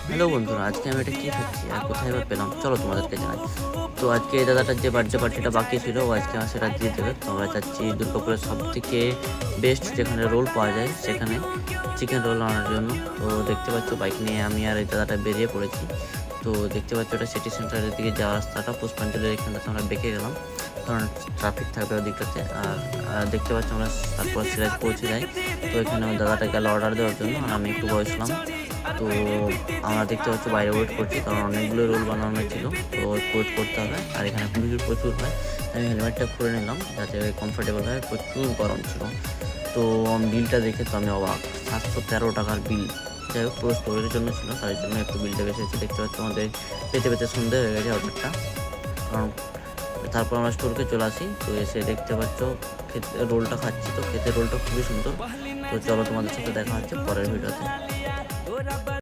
Hello বন্ধুরা, আজকে আমি এটা কী খাচ্ছি আর কোথায় বা পেলাম, চলো তোমাদেরকে জানাই। তো আজকে এই দাদাটার যে বার্থডে পার্টিটা বাকি ছিল, ও আজকে আমার সেটা দিয়ে দেবে। তো আমরা যাচ্ছি দুর্গাপুরের সব থেকে বেস্ট যেখানে রোল পাওয়া যায়, সেখানে চিকেন রোল আনার জন্য। তো দেখতে পাচ্ছ বাইক নিয়ে আমি আর এই দাদাটা বেরিয়ে পড়েছি। তো দেখতে পাচ্ছ এটা সিটি সেন্টারের দিকে যাওয়ার রাস্তাটা, পুষ্পাঞ্জলির এখানটাতে আমরা বেঁকে গেলাম, কারণ ট্রাফিক থাকবে ওদিকটাতে। আর দেখতে পাচ্ছ আমরা তারপর সিরাজ পৌঁছে যাই। তো এখানে আমার দাদাটা গেল অর্ডার দেওয়ার জন্য, আর আমি একটু বসলাম। তো আমরা দেখতে পাচ্ছি বাইরে ওয়েট করছি, কারণ অনেকগুলো রোল বানানো ছিল, তো ওয়েট করতে হবে। আর এখানে ভিড় প্রচুর হয়, আমি হেলমেটটা খুলে নিলাম যাতে কমফোর্টেবল হয়, প্রচুর গরম ছিল। তো বিলটা দেখে তো আমি অবাক, 713 টাকার বিল। যাই হোক, পুরো স্টোরের জন্য ছিল, তার জন্য একটু বিলটা বেশি হচ্ছে। দেখতে পাচ্ছি আমাদের পেতে পেতে সন্ধে হয়ে গেছে অর্ডারটা, কারণ তারপর আমরা স্টোরকে চলে আসি। তো এসে দেখতে পাচ্ছ খেতে রোলটা খাচ্ছি, তো খেতে রোলটা খুবই সুন্দর। তো চলো তোমাদের সাথে দেখা হচ্ছে পরের ভিডিওতে।